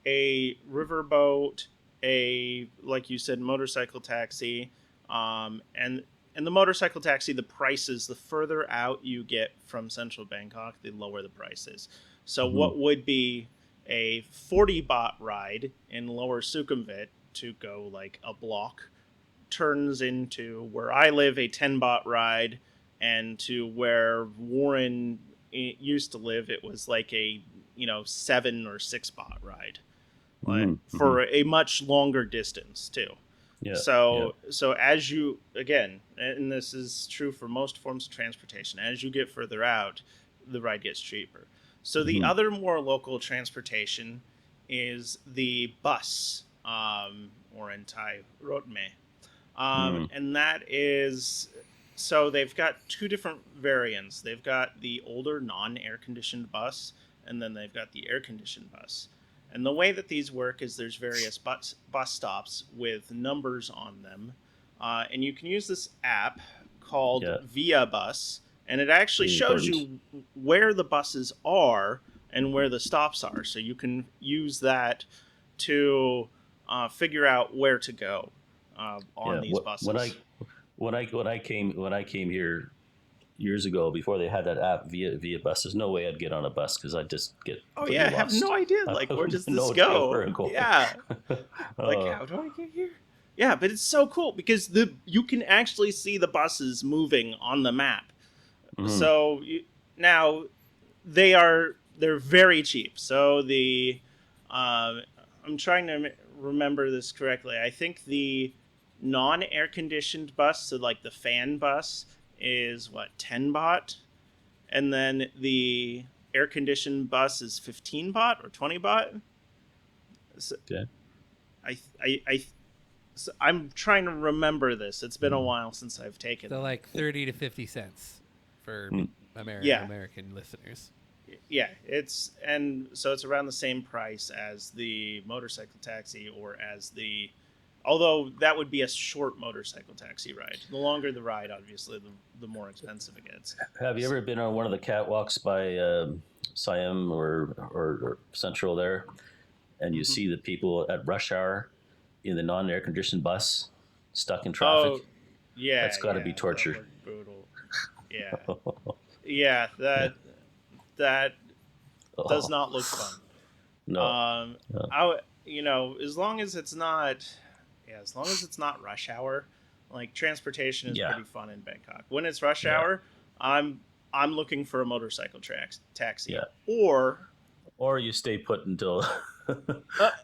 a river boat, like you said, motorcycle taxi, and the motorcycle taxi. The prices, the further out you get from central Bangkok, the lower the price is. So what would be a 40 baht ride in Lower Sukhumvit to go like a block turns into where I live a 10 baht ride, and to where Warren used to live, it was like a 7 or 6 baht ride, like for a much longer distance too. Yeah. So as you, again, and this is true for most forms of transportation, as you get further out, the ride gets cheaper. So the other more local transportation is the bus, or in Thai, rotme. And that is, so they've got two different variants. They've got the older non-air conditioned bus, and then they've got the air conditioned bus. And the way that these work is there's various bus stops with numbers on them. And you can use this app called Via Bus, and it actually shows you where the buses are and where the stops are. So you can use that to figure out where to go on these buses. When I came here years ago, before they had that app Via Bus, there's no way I'd get on a bus because I'd just get I have no idea. Like, where does this go? Yeah. Like, how do I get here? Yeah, but it's so cool because you can actually see the buses moving on the map. So now they're very cheap. So I'm trying to remember this correctly. I think the non-air conditioned bus, so like the fan bus, is 10 baht, and then the air conditioned bus is 15 baht or 20 baht. So okay. I'm trying to remember this. It's been a while since I've taken. So like 30 to 50 cents for American listeners. Yeah, it's around the same price as the motorcycle taxi, or as although that would be a short motorcycle taxi ride. The longer the ride, obviously, the more expensive it gets. Have you ever been on one of the catwalks by Siam or Central there, and you see the people at rush hour in the non-air conditioned bus stuck in traffic? Oh, yeah. That's got to be torture. Brutal. Yeah. Yeah, that does not look fun. No. As long as it's not rush hour, like transportation is pretty fun in Bangkok. When it's rush hour, I'm looking for a motorcycle taxi. Yeah. Or you stay put until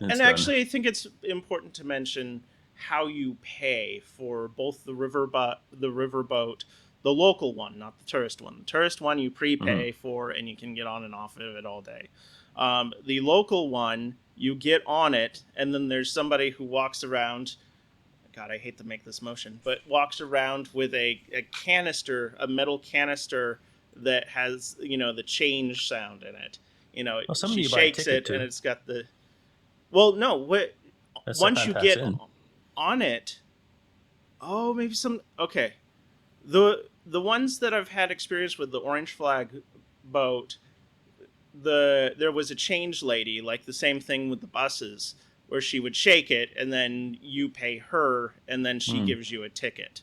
and actually, I think it's important to mention how you pay for both the riverboat, the local one, not the tourist one. The tourist one you prepay for, and you can get on and off of it all day. The local one, you get on it, and then there's somebody who walks around. God, I hate to make this motion, but walks around with a metal canister that has the change sound in it. She shakes it, and it's got the. Well, no. Once you get on it, maybe some. Okay, the ones that I've had experience with, the orange flag boat, there was a change lady, like the same thing with the buses, where she would shake it, and then you pay her, and then she gives you a ticket.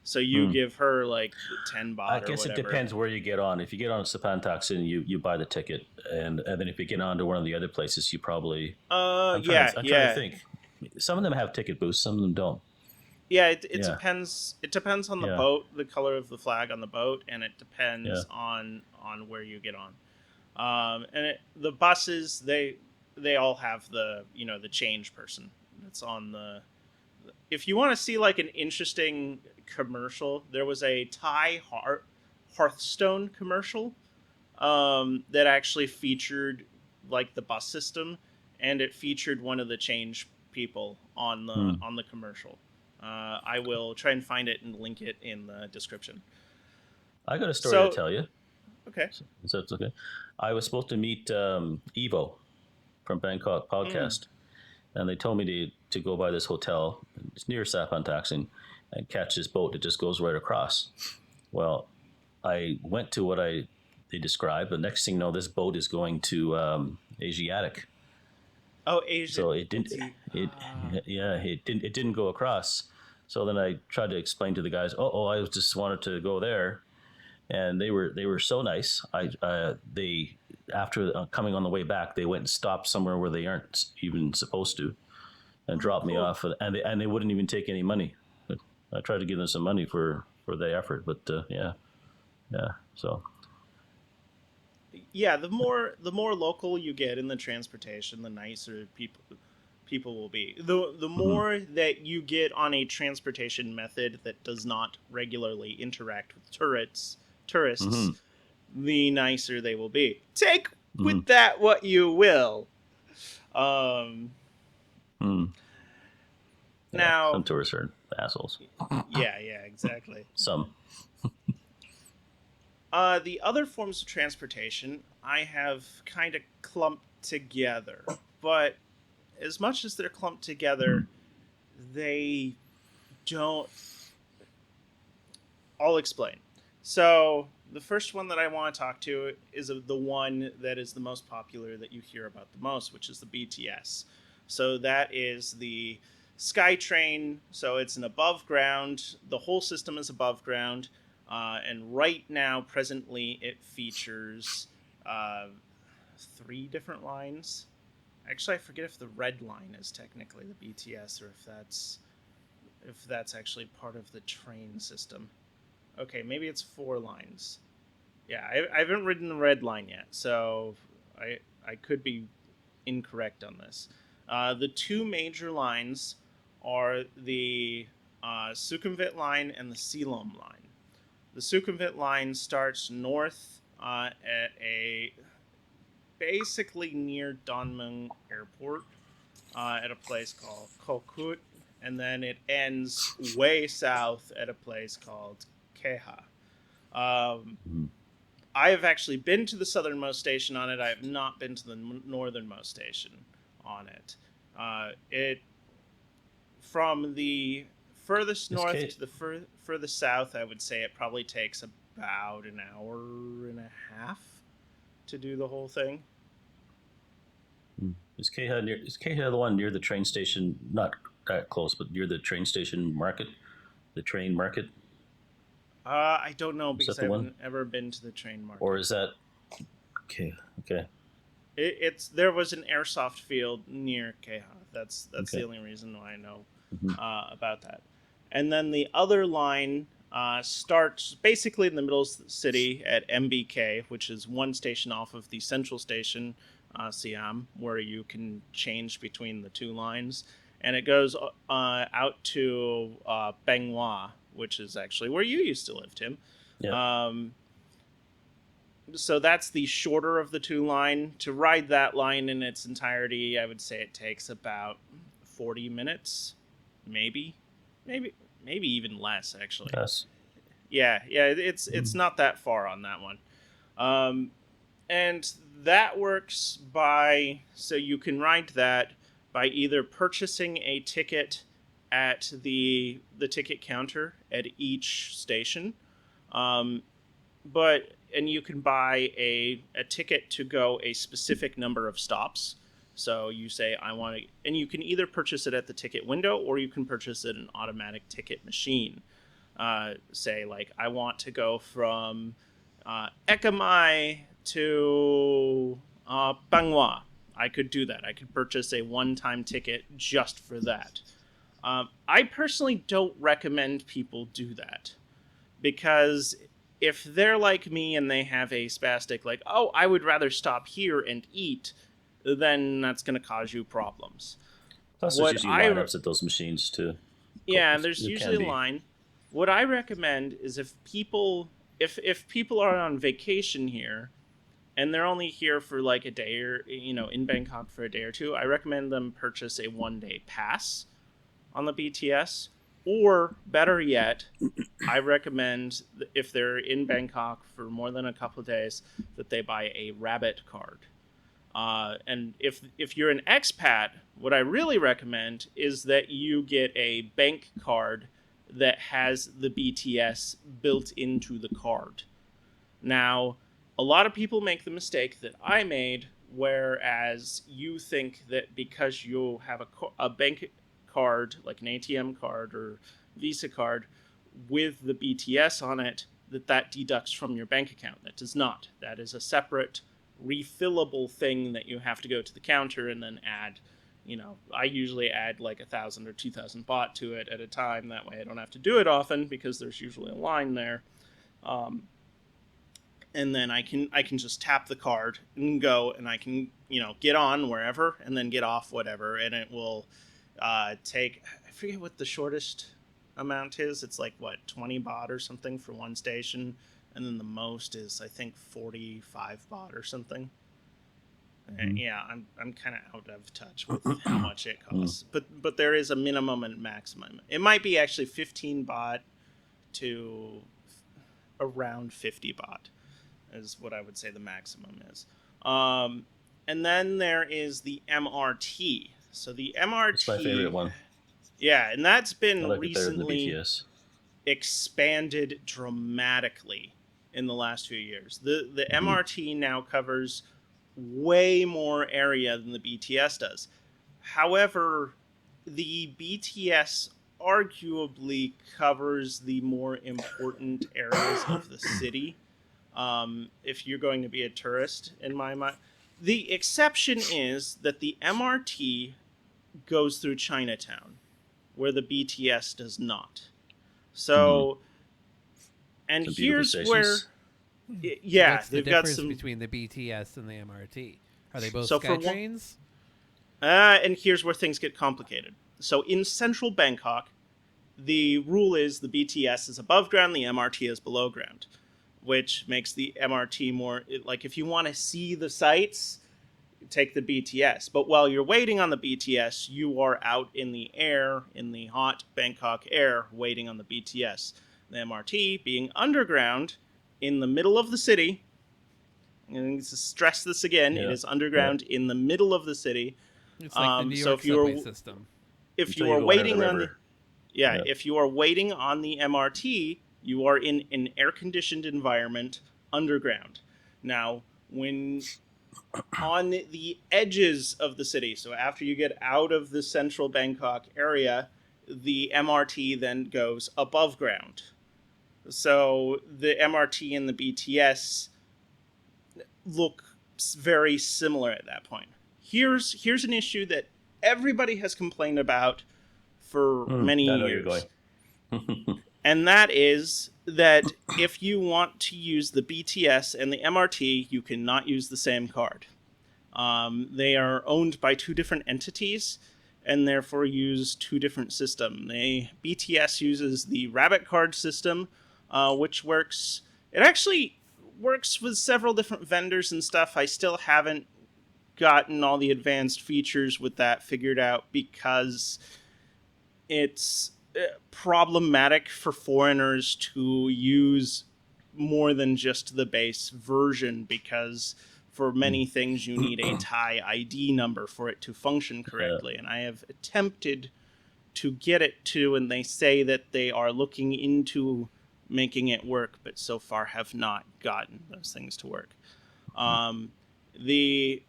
So you give her like 10 baht. I guess it depends where you get on. If you get on Sapan Taxi, you buy the ticket, and then if you get on to one of the other places, you probably. I'm trying to think. Some of them have ticket booths, some of them don't. Yeah, it depends. It depends on the boat, the color of the flag on the boat, and it depends on where you get on. The buses, they all have the the change person that's on the. If you want to see like an interesting commercial, there was a Thai Hearthstone commercial that actually featured like the bus system, and it featured one of the change people on the commercial. I will try and find it and link it in the description. I got a story to tell you. Okay. So it's okay. I was supposed to meet Evo from Bangkok podcast, and they told me to go by this hotel. It's near Sapan Taxing, and catch this boat that just goes right across. Well, I went to what they described. The next thing you know, this boat is going to Asiatic. Oh, Asia. So it didn't. It didn't go across. So then I tried to explain to the guys, I just wanted to go there, and they were so nice. They after coming on the way back, they went and stopped somewhere where they aren't even supposed to, and dropped me off, and they wouldn't even take any money. I tried to give them some money for the effort, but yeah. So yeah, the more local you get in the transportation, the nicer people will be. The more that you get on a transportation method that does not regularly interact with tourists, the nicer they will be. Take with that what you will. Now, some tourists are assholes. Yeah, exactly. Some. The other forms of transportation I have kind of clumped together, but as much as they're clumped together, they don't. I'll explain. So, the first one that I want to talk to is the one that is the most popular that you hear about the most, which is the BTS. So, that is the SkyTrain. So, it's an above ground, the whole system is above ground. And right now, presently, it features 3 different lines. Actually, I forget if the red line is technically the BTS or if that's actually part of the train system. Okay, maybe it's 4 lines. Yeah, I haven't ridden the red line yet, so I could be incorrect on this. The 2 major lines are the Sukhumvit line and the Silom line. The Sukhumvit line starts north at basically near Donmung Airport at a place called Kokut, and then it ends way south at a place called Keha. I have actually been to the southernmost station on it. I have not been to the northernmost station on it. It from the furthest north to the furthest south, I would say it probably takes about an hour and a half to do the whole thing. Is Keha the one near the train station? Not that close, but near the train station market, the train market. I don't know because I haven't ever been to the train market. Or is that okay? There was an airsoft field near Keha. That's the only reason why I know about that. And then the other line starts basically in the middle of the city at MBK, which is one station off of the central station, Siam, where you can change between the 2 lines. And it goes out to Banghua, which is actually where you used to live, Tim. Yeah. So that's the shorter of the 2 line. To ride that line in its entirety, I would say it takes about 40 minutes, maybe even less, actually. Yes. Yeah, it's not that far on that one. And that works so you can ride that by either purchasing a ticket at the ticket counter at each station, and you can buy a ticket to go a specific number of stops. So you say, I want to, and you can either purchase it at the ticket window or you can purchase it in an automatic ticket machine. Say, like, I want to go from Ekamai to Banghua. I could do that. I could purchase a one-time ticket just for that. I personally don't recommend people do that because if they're like me and they have a spastic, like, oh, I would rather stop here and eat, then that's going to cause you problems. Plus, there's usually lineups at those machines too. Yeah, there's usually a line. What I recommend is if people are on vacation here and they're only here for like a day or, in Bangkok for a day or 2, I recommend them purchase a 1-day pass on the BTS. Or better yet, I recommend if they're in Bangkok for more than a couple of days that they buy a rabbit card. And if you're an expat, what I really recommend is that you get a bank card that has the BTS built into the card. Now, a lot of people make the mistake that I made, whereas you think that because you have a bank card, like an ATM card or Visa card, with the BTS on it, that deducts from your bank account. That does not. That is a separate refillable thing that you have to go to the counter and then add. I usually add like 1,000 or 2,000 baht to it at a time. That way I don't have to do it often because there's usually a line there. And then I can just tap the card and go, and I can get on wherever and then get off whatever, and it will take, I forget what the shortest amount is. It's like 20 baht or something for one station, and then the most is I think 45 baht or something. Mm-hmm. Yeah, I'm kind of out of touch with how much it costs, but there is a minimum and maximum. It might be actually 15 baht to around 50 baht. Is what I would say the maximum is. And then there is the MRT. So the MRT... It's my favorite one. Yeah, and that's been like recently expanded dramatically in the last few years. The MRT now covers way more area than the BTS does. However, the BTS arguably covers the more important areas of the city. If you're going to be a tourist, in my mind. The exception is that the MRT goes through Chinatown, where the BTS does not. So, and here's where... Yeah, what's the difference between the BTS and the MRT? Are they both SkyTrains? And here's where things get complicated. So in central Bangkok, the rule is the BTS is above ground, the MRT is below ground, which makes the MRT more, like, if you want to see the sights, take the BTS. But while you're waiting on the BTS, you are out in the air, in the hot Bangkok air, waiting on the BTS. The MRT, being underground, in the middle of the city, and I need to stress this again, it is underground in the middle of the city. It's like the New York subway system. If you are waiting on the... Yeah, if you are waiting on the MRT... You are in an air-conditioned environment underground. Now, when on the edges of the city, so after you get out of the central Bangkok area, the MRT then goes above ground. So the MRT and the BTS look very similar at that point. Here's an issue that everybody has complained about for many years. And that is that if you want to use the BTS and the MRT, you cannot use the same card. They are owned by two different entities and therefore use two different systems. BTS uses the Rabbit card system, which works... It actually works with several different vendors and stuff. I still haven't gotten all the advanced features with that figured out because it's... problematic for foreigners to use more than just the base version because for many things you need a Thai ID number for it to function correctly. And I have attempted to get it to, and they say that they are looking into making it work, but so far have not gotten those things to work. The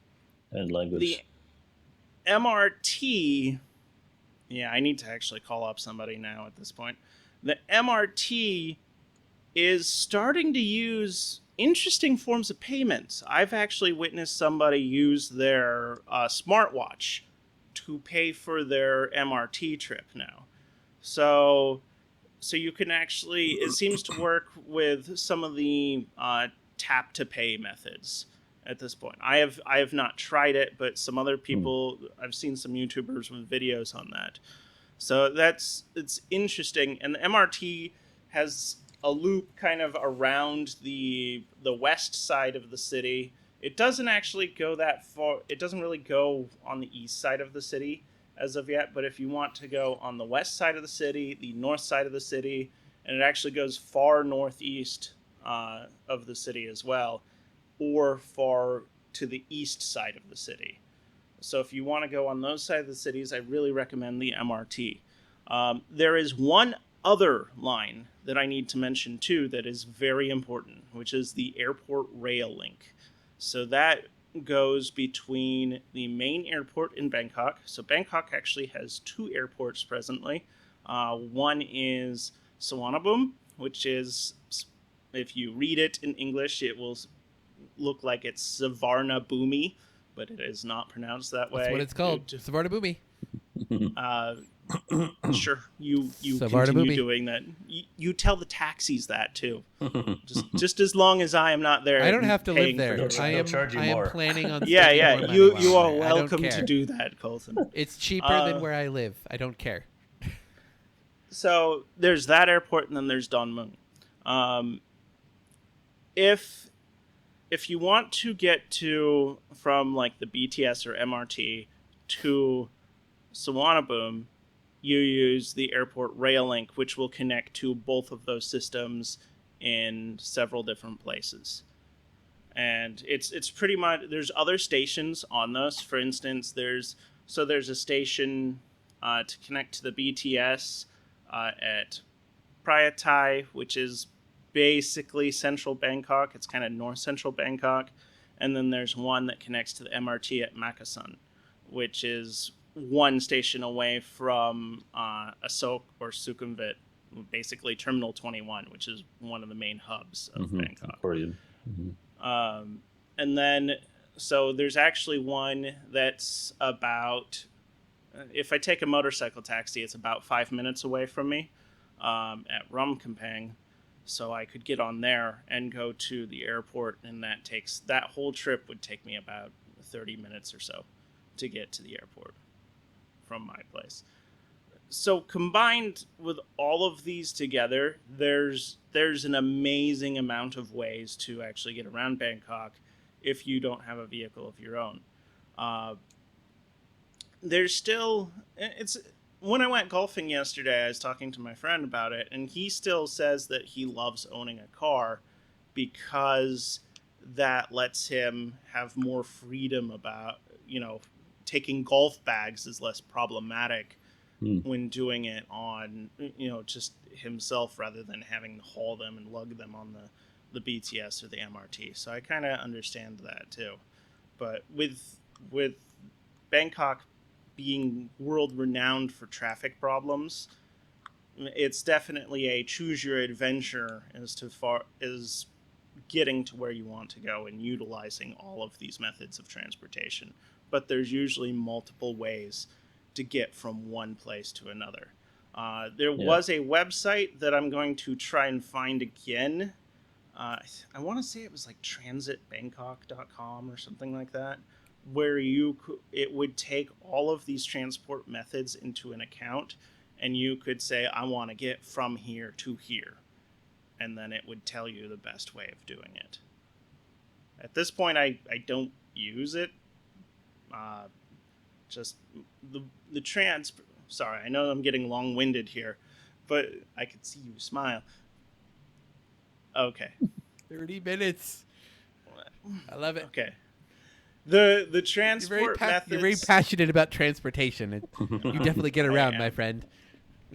MRT... Yeah, I need to actually call up somebody now at this point. The MRT is starting to use interesting forms of payments. I've actually witnessed somebody use their smartwatch to pay for their MRT trip now. So you can actually... It seems to work with some of the tap-to-pay methods at this point. I have not tried it, but some other people, I've seen some YouTubers with videos on that. So it's interesting. And the MRT has a loop kind of around the west side of the city. It doesn't actually go that far. It doesn't really go on the east side of the city as of yet, but if you want to go on the west side of the city, the north side of the city, and it actually goes far northeast of the city as well, or far to the east side of the city. So if you want to go on those sides of the cities, I really recommend the MRT. There is one other line that I need to mention too that is very important, which is the airport rail link. So that goes between the main airport in Bangkok. So Bangkok actually has two airports presently. One is Suvarnabhumi, which is if you read it in English, it will look like it's Savarna Bhumi, but it is not pronounced that way. That's what it's called. Savarna Bhumi. Sure, you Savarna continue Bhumi. doing that. You tell the taxis that too. just as long as I am not there. I don't have to live there. They'll charge you I am more. planning on Yeah, spending yeah. more money You while you I'm are there. I don't welcome care. to do that, Colton. It's cheaper than where I live. I don't care. So there's that airport, and then there's Don Mueang. If you want to get from like the BTS or MRT to Suvarnabhumi, you use the airport rail link, which will connect to both of those systems in several different places. And it's pretty much, there's other stations on those. For instance, there's a station to connect to the BTS at Prayatai, which is basically central Bangkok. It's kind of north central Bangkok. And then there's one that connects to the MRT at Makasan, which is one station away from Asok or Sukhumvit, basically Terminal 21, which is one of the main hubs of Bangkok. And then, so there's actually one that's about, if I take a motorcycle taxi, it's about 5 minutes away from me at Rumkampang. So I could get on there and go to the airport, and that whole trip would take me about 30 minutes or so to get to the airport from my place. So combined with all of these together, there's an amazing amount of ways to actually get around Bangkok if you don't have a vehicle of your own. There's still, when I went golfing yesterday, I was talking to my friend about it, and he still says that he loves owning a car because that lets him have more freedom about, taking golf bags is less problematic when doing it on, just himself rather than having to haul them and lug them on the BTS or the MRT. So I kind of understand that too. But with Bangkok being world renowned for traffic problems, it's definitely a choose your adventure as getting to where you want to go and utilizing all of these methods of transportation. But there's usually multiple ways to get from one place to another. There was a website that I'm going to try and find again. I want to say it was like transitbangkok.com or something like that, where it would take all of these transport methods into an account, and you could say, I want to get from here to here. And then it would tell you the best way of doing it. At this point, I don't use it. Just the sorry, I know I'm getting long-winded here, but I could see you smile. Okay. 30 minutes. I love it. Okay. The transport methods... You're very passionate about transportation. You definitely get around, my friend.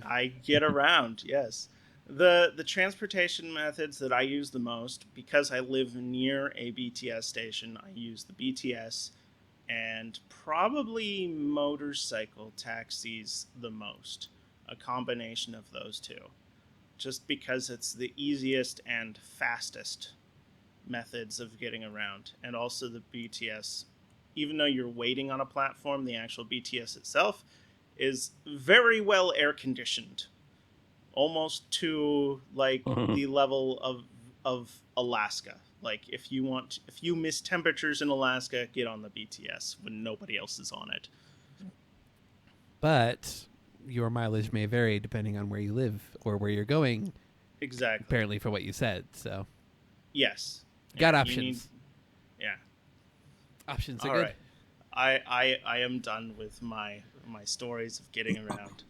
I get around, yes. The transportation methods that I use the most, because I live near a BTS station, I use the BTS and probably motorcycle taxis the most. A combination of those two. Just because it's the easiest and fastest methods of getting around. And also the BTS, even though you're waiting on a platform, the actual BTS itself is very well air conditioned. Almost to like the level of Alaska. Like if you miss temperatures in Alaska, get on the BTS when nobody else is on it. But your mileage may vary depending on where you live or where you're going. Exactly. Apparently, for what you said. So. Yes. Got options. Yeah. Options are All good. Right. I am done with my stories of getting around.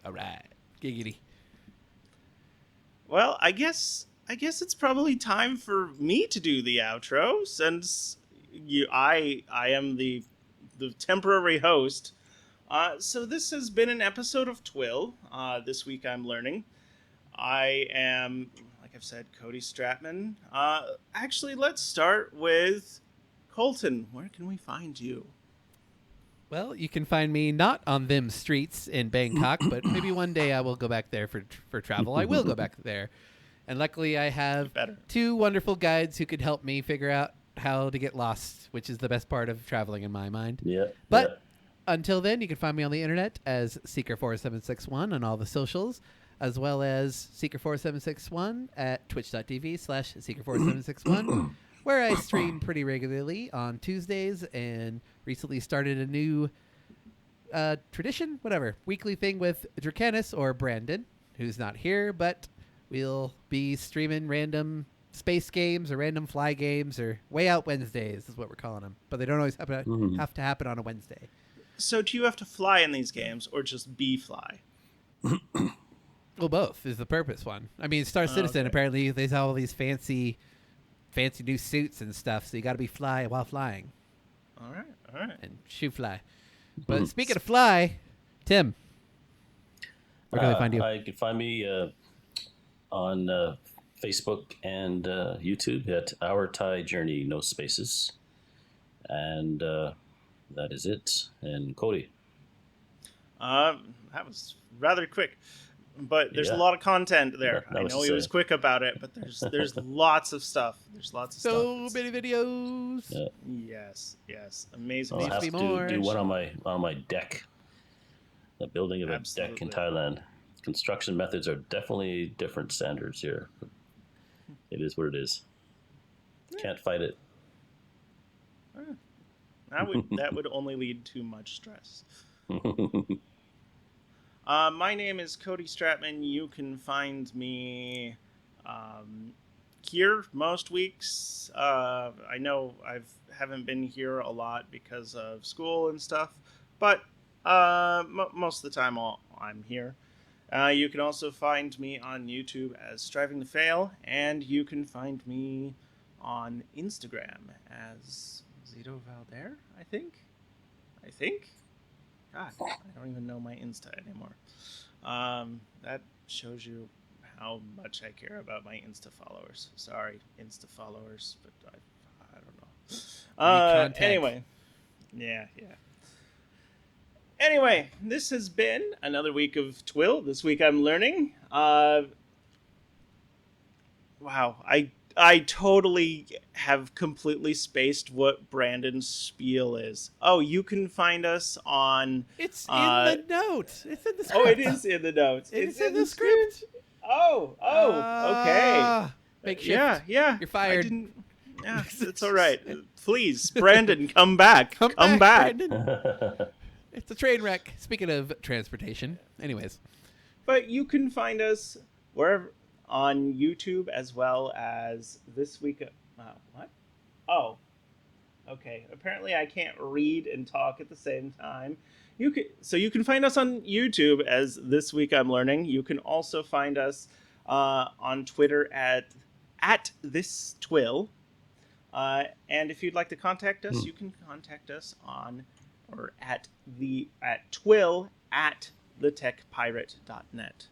All right. Giggity. Well, I guess it's probably time for me to do the outro, since I am the temporary host. So this has been an episode of TWIL. This week I'm learning. I am, like I've said, Cody Stratman. Actually, let's start with Colton. Where can we find you? Well, you can find me not on them streets in Bangkok, but maybe one day I will go back there for travel. I will go back there And luckily, I have two wonderful guides who could help me figure out how to get lost, which is the best part of traveling in my mind. Yeah. But until then, you can find me on the internet as Seeker4761 on all the socials, as well as Seeker4761 at twitch.tv/Seeker4761, where I stream pretty regularly on Tuesdays and recently started a new tradition, weekly thing with Dracanis or Brandon, who's not here, but we'll be streaming random space games or random fly games or Way Out Wednesdays is what we're calling them. But they don't always have to happen on a Wednesday. So do you have to fly in these games or just be fly? Well, both is the purpose one. I mean, Star Citizen, apparently they have all these fancy new suits and stuff, so you got to be fly while flying. All right. And shoot fly. But speaking of fly, Tim, where can they find you? You can find me on Facebook and YouTube at Our Thai Journey, no spaces. And that is it. And Cody? That was rather quick. But there's a lot of content there. I know he was quick about it, but there's lots of stuff. There's lots of so many videos. Yeah. Yes. Amazing. I'll have to do one on my deck. The building of a deck in Thailand. Construction methods are definitely different standards here. It is what it is. Can't fight it. That would only lead to much stress. My name is Cody Stratman. You can find me here most weeks. I know I haven't been here a lot because of school and stuff, but most of the time I'm here. You can also find me on YouTube as Striving to Fail, and you can find me on Instagram as Zito Valder, I think. God, I don't even know my Insta anymore. That shows you how much I care about my Insta followers. Sorry, Insta followers, but I don't know. Anyway. Yeah. Anyway, this has been another week of TWIL. This week I'm learning. Wow, I totally have completely spaced what Brandon's spiel is. Oh, you can find us on... It's in the notes. It's in the script. Oh, it is in the notes. It's in the script. Oh, okay. Makeshift. Yeah. You're fired. Yeah, it's all right. Please, Brandon, come back. Come back. It's a train wreck. Speaking of transportation. Anyways. But you can find us wherever on YouTube as well as this week. What? Oh. Okay. Apparently I can't read and talk at the same time. You can find us on YouTube as This Week I'm Learning. You can also find us on Twitter at this TWIL. And if you'd like to contact us, you can contact us at twil@thetechpirate.net.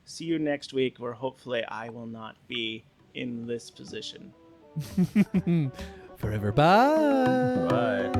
See you next week, where hopefully I will not be in this position. Forever. Bye. Bye.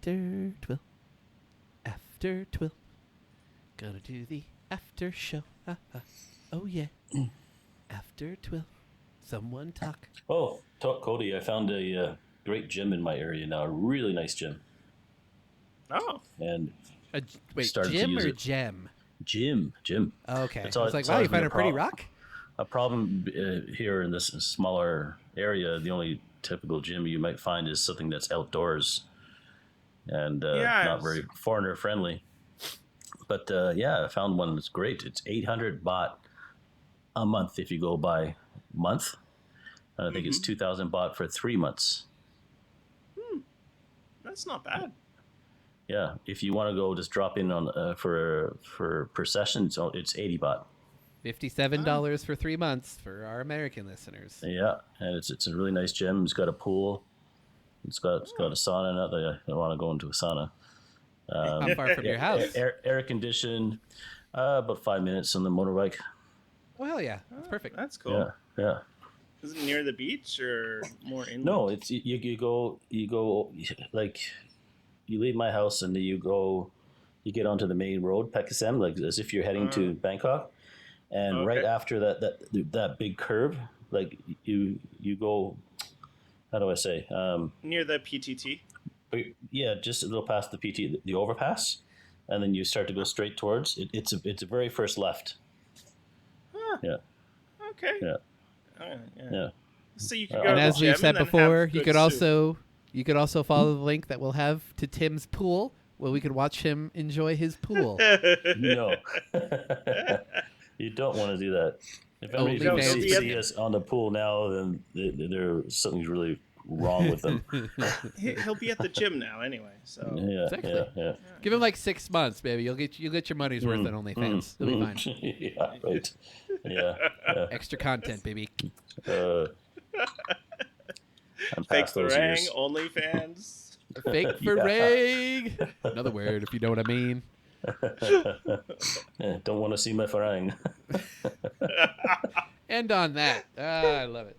After TWIL. After TWIL. Gonna do the after show. Oh, yeah. After TWIL. Someone talk. Oh, Cody, I found a great gym in my area now. A really nice gym. Oh. And wait, started to gym use or it. gem? Gym. Oh, okay. It's I was like, wow, you found a pretty rock? A problem here in this smaller area, the only typical gym you might find is something that's outdoors and not very foreigner friendly. But I found one that's great. It's 800 baht a month if you go by month. And I think it's 2,000 baht for 3 months. That's not bad. Yeah, if you want to go, just drop in on for per session. So it's 80 baht. $57 for 3 months for our American listeners. Yeah, and it's a really nice gym. It's got a pool. It's got a sauna. Not that I want to go into a sauna. How far from your house? Air conditioned. About 5 minutes on the motorbike. Oh, hell yeah. That's perfect. That's cool. Yeah. Is it near the beach or more inland? No, it's you go like you leave my house and then you get onto the main road, Pakistan, like as if you're heading to Bangkok, and right after that big curve, like you go, how do I say? Near the PTT. Yeah, just a little past the the overpass, and then you start to go straight towards it. It's a very first left. Huh. Yeah. Okay. Yeah. Yeah. So you can go And to as the we've gym said and then before, have you good could soup. also follow the link that we'll have to Tim's pool, where we could watch him enjoy his pool. No. You don't want to do that. If Only anybody fans. see us on the pool now, then something's really wrong with them. He'll be at the gym now anyway. So Yeah. Give him like 6 months, baby. You'll get your money's worth on OnlyFans. It'll be fine. Yeah, right. Yeah. Extra content, baby. I'm fake past those Farang, years. OnlyFans. Fake farang. Another word, if you know what I mean. Don't want to see my farang. And on that, I love it.